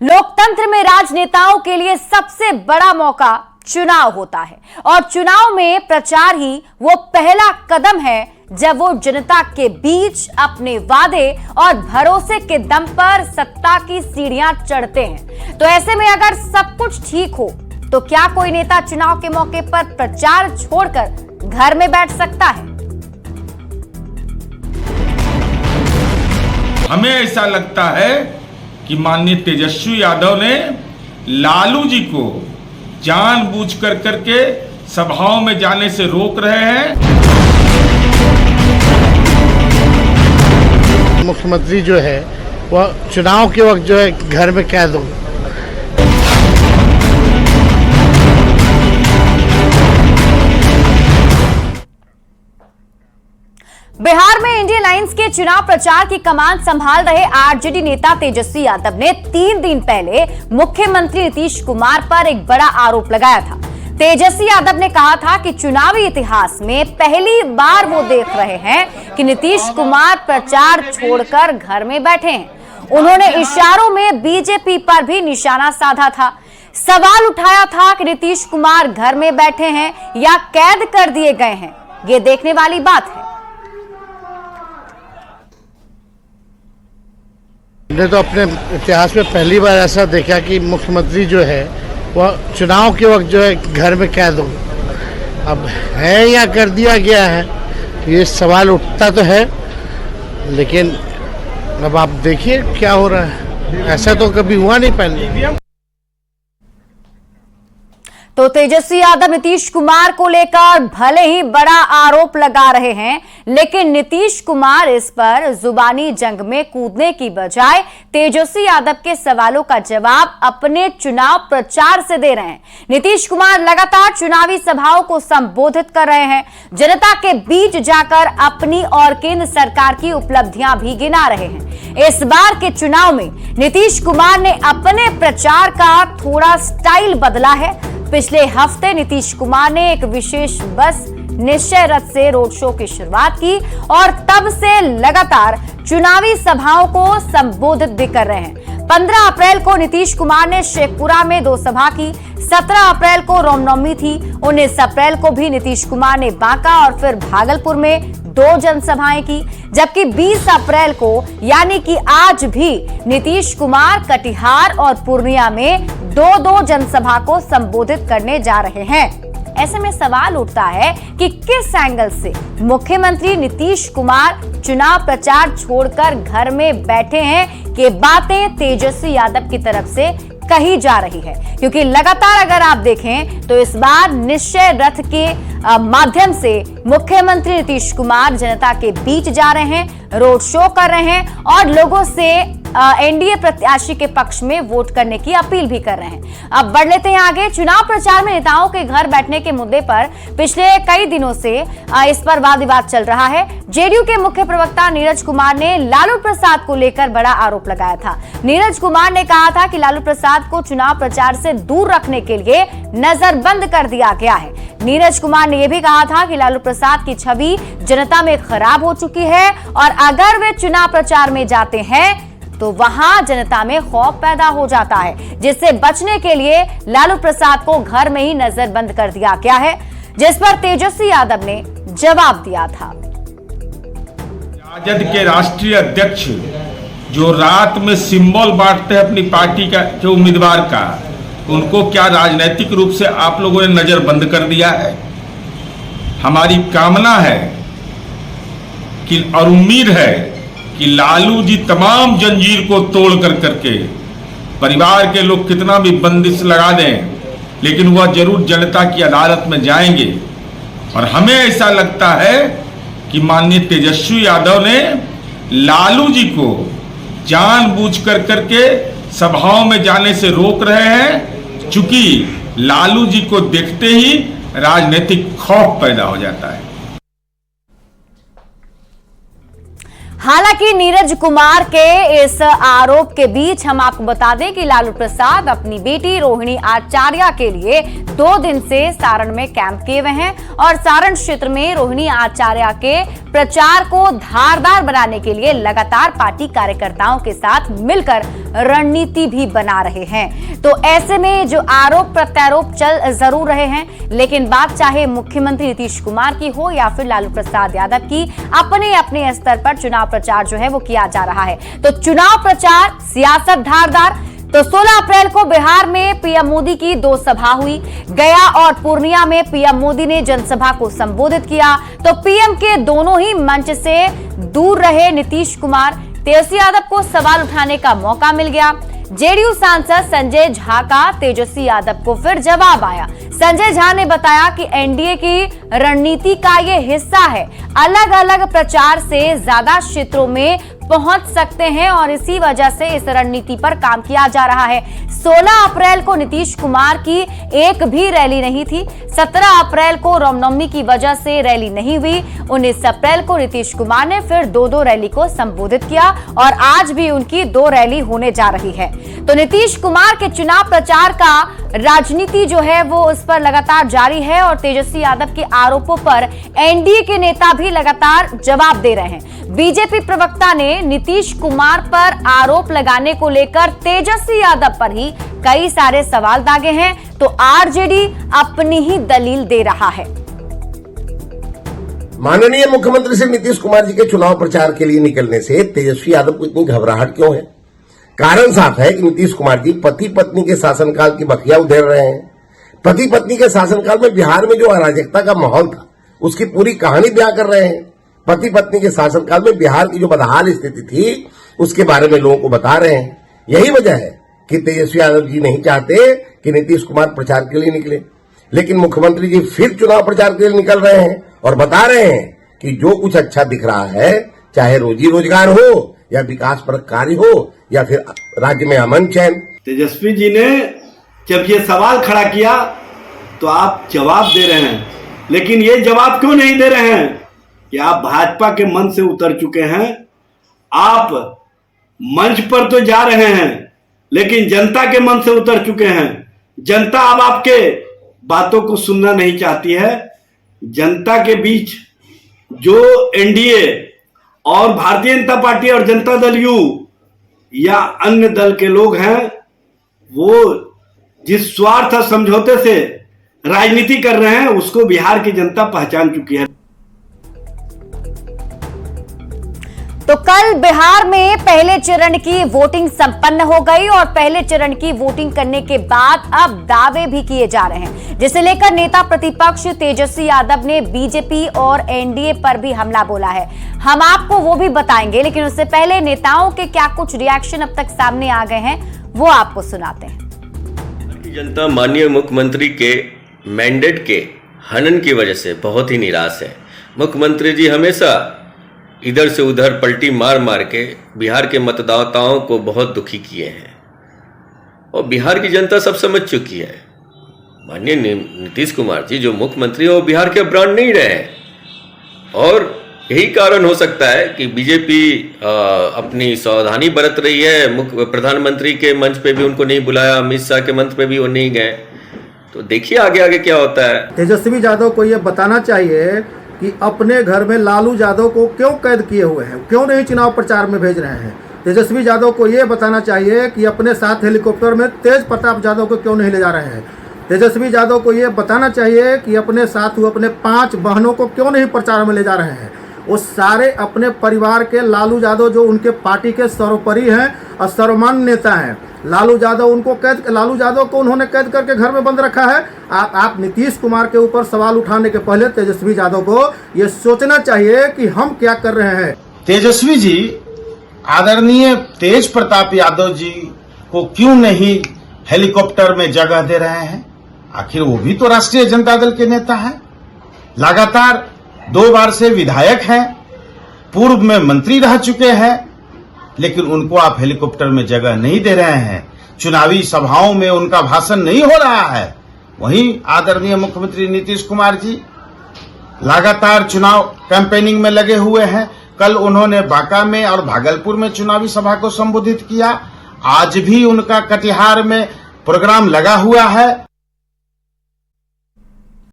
लोकतंत्र में राजनेताओं के लिए सबसे बड़ा मौका चुनाव होता है और चुनाव में प्रचार ही वो पहला कदम है जब वो जनता के बीच अपने वादे और भरोसे के दम पर सत्ता की सीढ़ियां चढ़ते हैं। तो ऐसे में अगर सब कुछ ठीक हो तो क्या कोई नेता चुनाव के मौके पर प्रचार छोड़कर घर में बैठ सकता है? हमें ऐसा लगता है कि माननीय तेजस्वी यादव ने लालू जी को जानबूझ कर करके सभाओं में जाने से रोक रहे हैं। मुख्यमंत्री जो है वह चुनाव के वक्त जो है घर में कैद हो। बिहार में इंडिया अलायंस के चुनाव प्रचार की कमान संभाल रहे आरजेडी नेता तेजस्वी यादव ने 3 दिन पहले मुख्यमंत्री नीतीश कुमार पर एक बड़ा आरोप लगाया था। तेजस्वी यादव ने कहा था कि चुनावी इतिहास में पहली बार वो देख रहे हैं कि नीतीश कुमार प्रचार छोड़कर घर में बैठे हैं। उन्होंने इशारों में बीजेपी पर भी निशाना साधा था। सवाल उठाया था कि नीतीश कुमार घर में बैठे हैं या कैद कर दिए गए हैं। ये देखने वाली बात है। हमने तो अपने इतिहास में पहली बार ऐसा देखा कि मुख्यमंत्री जो है वह चुनाव के वक्त जो है घर में कैद हो। अब है या कर दिया गया है, ये सवाल उठता तो है, लेकिन अब आप देखिए क्या हो रहा है। ऐसा तो कभी हुआ नहीं पहले। तो तेजस्वी यादव नीतीश कुमार को लेकर भले ही बड़ा आरोप लगा रहे हैं, लेकिन नीतीश कुमार इस पर जुबानी जंग में कूदने की बजाय तेजस्वी यादव के सवालों का जवाब अपने चुनाव प्रचार से दे रहे हैं। नीतीश कुमार लगातार चुनावी सभाओं को संबोधित कर रहे हैं, जनता के बीच जाकर अपनी और केंद्र सरकार की उपलब्धियां भी गिना रहे हैं। इस बार के चुनाव में नीतीश कुमार ने अपने प्रचार का थोड़ा स्टाइल बदला है। पिछले हफ्ते नीतीश कुमार ने एक विशेष बस निश्चय रथ से रोड शो की शुरुआत की और तब से लगातार चुनावी सभाओं को संबोधित भी कर रहे हैं। 15 अप्रैल को नीतीश कुमार ने शेखपुरा में 2 सभा की, 17 अप्रैल को रामनवमी थी, 19 अप्रैल को भी नीतीश कुमार ने बांका और फिर भागलपुर में 2 जनसभाएं की, जबकि 20 अप्रैल को यानी कि आज भी नीतीश कुमार कटिहार और पूर्णिया में 2 जनसभा को संबोधित करने जा रहे हैं। ऐसे में सवाल उठता है कि किस एंगल से मुख्यमंत्री नीतीश कुमार चुनाव प्रचार छोड़कर घर में बैठे हैं कि बातें तेजस्वी यादव की तरफ से कही जा रही है। क्योंकि लगातार अगर आप देखें तो इस बार निश्चय रथ के माध्यम से मुख्यमंत्री नीतीश कुमार जनता के बीच जा रहे हैं, रोड शो कर रहे हैं और लोगों से एनडीए प्रत्याशी के पक्ष में वोट करने की अपील भी कर रहे हैं। अब बढ़ लेते हैं आगे। चुनाव प्रचार में नेताओं के घर बैठने के मुद्दे पर पिछले कई दिनों से इस पर वाद विवाद चल रहा है। जेडीयू के मुख्य प्रवक्ता नीरज कुमार ने लालू प्रसाद को लेकर बड़ा आरोप लगाया था। नीरज कुमार ने कहा था कि लालू प्रसाद को चुनाव प्रचार से दूर रखने के लिए नजरबंद कर दिया गया है। नीरज कुमार ने यह भी कहा था कि लालू प्रसाद की छवि जनता में खराब हो चुकी है और अगर वे चुनाव प्रचार में जाते हैं तो वहां जनता में खौफ पैदा हो जाता है, जिससे बचने के लिए लालू प्रसाद को घर में ही नजरबंद कर दिया गया है, जिस पर तेजस्वी यादव ने जवाब दिया था। राजद के राष्ट्रीय अध्यक्ष जो रात में सिंबल बांटते हैं अपनी पार्टी का जो उम्मीदवार का, उनको क्या राजनीतिक रूप से आप लोगों ने नजरबंद कर दिया है? हमारी कामना है कि और उम्मीद है कि लालू जी तमाम जंजीर को तोड़ कर करके परिवार के लोग कितना भी बंदिश लगा दें, लेकिन वह जरूर जनता की अदालत में जाएंगे। और हमें ऐसा लगता है कि माननीय तेजस्वी यादव ने लालू जी को जानबूझ कर करके सभाओं में जाने से रोक रहे हैं, चूंकि लालू जी को देखते ही राजनीतिक खौफ पैदा हो जाता है। हालांकि नीरज कुमार के इस आरोप के बीच हम आपको बता दें कि लालू प्रसाद अपनी बेटी रोहिणी आचार्य के लिए 2 दिन से सारण में कैंप किए हुए हैं और सारण क्षेत्र में रोहिणी आचार्य के प्रचार को धारदार बनाने के लिए लगातार पार्टी कार्यकर्ताओं के साथ मिलकर रणनीति भी बना रहे हैं। तो ऐसे में जो आरोप प्रत्यारोप चल जरूर रहे हैं, लेकिन बात चाहे मुख्यमंत्री नीतीश कुमार की हो या फिर लालू प्रसाद यादव की, अपने अपने स्तर पर चुनाव प्रचार जो है वो किया जा रहा है। तो चुनाव प्रचार, सियासत धारदार। तो 16 अप्रैल को बिहार में पीएम मोदी की 2 सभा हुई। गया और पूर्णिया में पीएम मोदी ने जनसभा को संबोधित किया। तो पीएम के दोनों ही मंच से दूर रहे नीतीश कुमार। तेजस्वी यादव को सवाल उठाने का मौका मिल गया। जेडीयू सांसद संजय झा का तेजस्वी यादव को फिर जवाब आया। संजय झा ने बताया कि एनडीए की रणनीति का ये हिस्सा है, अलग अलग प्रचार से ज्यादा क्षेत्रों में पहुंच सकते हैं और इसी वजह से इस रणनीति पर काम किया जा रहा है। 16 अप्रैल को नीतीश कुमार की एक भी रैली नहीं थी। 17 अप्रैल को रामनवमी की वजह से रैली नहीं हुई। 19 अप्रैल को नीतीश कुमार ने फिर 2 रैली को संबोधित किया और आज भी उनकी 2 रैली होने जा रही है। तो नीतीश कुमार के चुनाव प्रचार का राजनीति जो है वो उस पर लगातार जारी है और तेजस्वी यादव के आरोपों पर एनडीए के नेता भी लगातार जवाब दे रहे हैं। बीजेपी प्रवक्ता ने नीतीश कुमार पर आरोप लगाने को लेकर तेजस्वी यादव पर ही कई सारे सवाल दागे हैं। तो आरजेडी अपनी ही दलील दे रहा है। माननीय मुख्यमंत्री से नीतीश कुमार जी के चुनाव प्रचार के लिए निकलने से तेजस्वी यादव को इतनी घबराहट क्यों है? कारण साफ है कि नीतीश कुमार जी पति पत्नी के शासनकाल की बखिया उधेड़ रहे हैं। पति पत्नी के शासनकाल में बिहार में जो अराजकता का माहौल था उसकी पूरी कहानी बयां कर रहे हैं। पति पत्नी के शासनकाल में बिहार की जो बदहाल स्थिति थी उसके बारे में लोगों को बता रहे हैं। यही वजह है कि तेजस्वी यादव जी नहीं चाहते कि नीतीश कुमार प्रचार के लिए निकले, लेकिन मुख्यमंत्री जी फिर चुनाव प्रचार के लिए निकल रहे हैं और बता रहे हैं कि जो कुछ अच्छा दिख रहा है, चाहे रोजी रोजगार हो या विकास परक कार्य हो या फिर राज्य में अमन चैन। तेजस्वी जी ने जब ये सवाल खड़ा किया तो आप जवाब दे रहे हैं, लेकिन ये जवाब क्यों नहीं दे रहे हैं कि आप भाजपा के मंच से उतर चुके हैं। आप मंच पर तो जा रहे हैं लेकिन जनता के मन से उतर चुके हैं। जनता अब आपके बातों को सुनना नहीं चाहती है। जनता के बीच जो एनडीए और भारतीय जनता पार्टी और जनता दल यू या अन्य दल के लोग हैं, वो जिस स्वार्थ और समझौते से राजनीति कर रहे हैं उसको बिहार की जनता पहचान चुकी है। तो कल बिहार में पहले चरण की वोटिंग संपन्न हो गई और पहले चरण की वोटिंग करने के बाद अब दावे भी किए जा रहे हैं, जिसे लेकर नेता प्रतिपक्ष तेजस्वी यादव ने बीजेपी और एनडीए पर भी हमला बोला है। हम आपको वो भी बताएंगे, लेकिन उससे पहले नेताओं के क्या कुछ रिएक्शन अब तक सामने आ गए हैं वो आपको सुनाते हैं। जनता माननीय मुख्यमंत्री के मैंडेट के हनन की वजह से बहुत ही निराश है। मुख्यमंत्री जी हमेशा इधर से उधर पलटी मार मार के बिहार के मतदाताओं को बहुत दुखी किए हैं और बिहार की जनता सब समझ चुकी है। माननीय नीतीश कुमार जी जो मुख्यमंत्री है वो बिहार के ब्रांड नहीं रहे हैं और यही कारण हो सकता है कि बीजेपी अपनी सावधानी बरत रही है। मुख्य प्रधानमंत्री के मंच पे भी उनको नहीं बुलाया, अमित शाह के मंच पे भी वो नहीं गए। तो देखिए आगे आगे क्या होता है। तेजस्वी यादव को ये बताना चाहिए कि अपने घर में लालू यादव को क्यों कैद किए हुए हैं, क्यों नहीं चुनाव प्रचार में भेज रहे हैं। तेजस्वी यादव को ये बताना चाहिए कि अपने साथ हेलीकॉप्टर में तेज प्रताप यादव को क्यों नहीं ले जा रहे हैं। तेजस्वी यादव को ये बताना चाहिए कि अपने साथ वो अपने 5 बहनों को क्यों नहीं प्रचार में ले जा रहे हैं। वो सारे अपने परिवार के लालू यादव जो उनके पार्टी के सर्वोपरि हैं और सर्वमान्य नेता हैं, लालू यादव को उन्होंने कैद करके घर में बंद रखा है। आप नीतीश कुमार के ऊपर सवाल उठाने के पहले तेजस्वी यादव को ये सोचना चाहिए कि हम क्या कर रहे हैं। तेजस्वी जी आदरणीय तेज प्रताप यादव जी को क्यों नहीं हेलीकॉप्टर में जगह दे रहे हैं? आखिर वो भी तो राष्ट्रीय जनता दल के नेता हैं, लगातार 2 बार से विधायक हैं, पूर्व में मंत्री रह चुके हैं, लेकिन उनको आप हेलीकॉप्टर में जगह नहीं दे रहे हैं। चुनावी सभाओं में उनका भाषण नहीं हो रहा है। वहीं आदरणीय मुख्यमंत्री नीतीश कुमार जी लगातार चुनाव कैंपेनिंग में लगे हुए हैं। कल उन्होंने बांका में और भागलपुर में चुनावी सभा को संबोधित किया। आज भी उनका कटिहार में प्रोग्राम लगा हुआ है।